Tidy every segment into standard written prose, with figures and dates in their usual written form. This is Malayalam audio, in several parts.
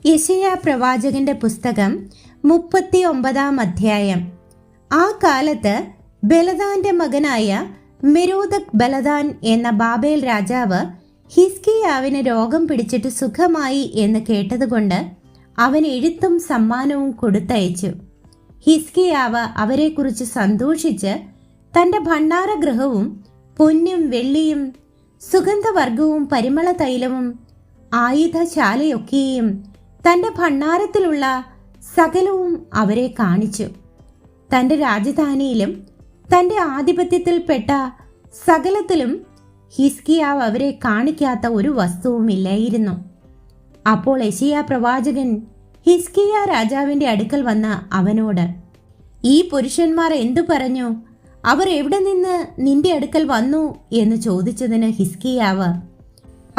യെശയ്യാ പ്രവാചകന്റെ പുസ്തകം 39-ാം അധ്യായം. ആ കാലത്ത് ബലദാന്റെ മകനായ മെരോദക് ബലദാൻ എന്ന ബാബേൽ രാജാവ് ഹിസ്കിയാവിന് രോഗം പിടിച്ചിട്ട് സുഖമായി എന്ന് കേട്ടതുകൊണ്ട് അവൻ എഴുത്തും സമ്മാനവും കൊടുത്തയച്ചു. ഹിസ്കിയാവ് അവരെക്കുറിച്ച് സന്തോഷിച്ച് തൻ്റെ ഭണ്ഡാരഗൃഹവും പൊന്നും വെള്ളിയും സുഗന്ധവർഗവും പരിമള തൈലവും ആയുധശാലയൊക്കെയും തൻ്റെ ഭണ്ഡാരത്തിലുള്ള സകലവും അവരെ കാണിച്ചു. തൻ്റെ രാജധാനിയിലും തൻ്റെ ആധിപത്യത്തിൽപ്പെട്ട സകലത്തിലും ഹിസ്കിയാവ് അവരെ കാണിക്കാത്ത ഒരു വസ്തുവും ഇല്ലായിരുന്നു. അപ്പോൾ യെശയ്യാ പ്രവാചകൻ ഹിസ്കിയാ രാജാവിൻ്റെ അടുക്കൽ വന്ന അവനോട്, ഈ പുരുഷന്മാർ എന്തു പറഞ്ഞു? അവർ എവിടെ നിന്ന് നിന്റെ അടുക്കൽ വന്നു എന്ന് ചോദിച്ചതിന് ഹിസ്കിയാവ്,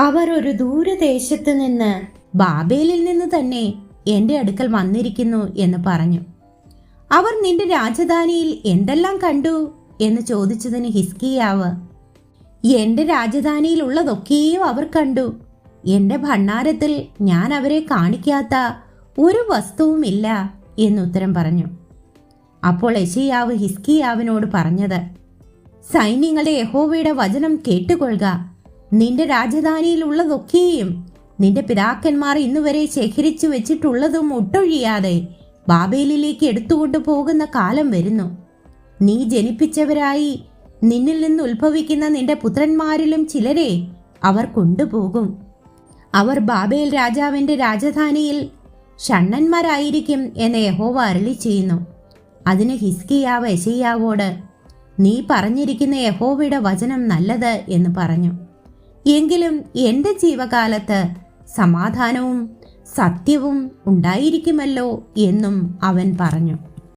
അവർ ഒരു ദൂരദേശത്ത് നിന്ന് ബാബേലിൽ നിന്ന് തന്നെ എൻ്റെ അടുക്കൽ വന്നിരിക്കുന്നു എന്ന് പറഞ്ഞു. അവർ നിന്റെ രാജധാനിയിൽ എന്തെല്ലാം കണ്ടു എന്ന് ചോദിച്ചതിന് ഹിസ്കിയാവ്, എൻ്റെ രാജധാനിയിലുള്ളതൊക്കെയും അവർ കണ്ടു. എൻ്റെ ഭണ്ഡാരത്തിൽ ഞാൻ അവരെ കാണിക്കാത്ത ഒരു വസ്തുവുമില്ല എന്നുത്തരം പറഞ്ഞു. അപ്പോൾ യെശയ്യാവ് ഹിസ്കിയാവിനോട് പറഞ്ഞത്, സൈന്യങ്ങളുടെ യഹോവയുടെ വചനം കേട്ടുകൊള്ളുക. നിന്റെ രാജധാനിയിലുള്ളതൊക്കെയും നിന്റെ പിതാക്കന്മാർ ഇന്നുവരെ ശേഖരിച്ചു വെച്ചിട്ടുള്ളതും ഒട്ടൊഴിയാതെ ബാബേലിലേക്ക് എടുത്തുകൊണ്ടു പോകുന്ന കാലം വരുന്നു. നീ ജനിപ്പിച്ചവരായി നിന്നിൽ നിന്ന് ഉത്ഭവിക്കുന്ന നിന്റെ പുത്രന്മാരിലും ചിലരെ അവർ കൊണ്ടുപോകും. അവർ ബാബേൽ രാജാവിൻ്റെ രാജധാനിയിൽ ഷണ്ഡന്മാരായിരിക്കും എന്ന് യഹോവ അരുളി ചെയ്യുന്നു. അതിന് ഹിസ്കിയാവ് യെശയ്യാവോട്, നീ പറഞ്ഞിരിക്കുന്ന യഹോവയുടെ വചനം നല്ലത് എന്ന് പറഞ്ഞു. എങ്കിലും എൻ്റെ ജീവകാലത്ത് സമാധാനവും സത്യവും ഉണ്ടായിരിക്കുമല്ലോ എന്നും അവൻ പറഞ്ഞു.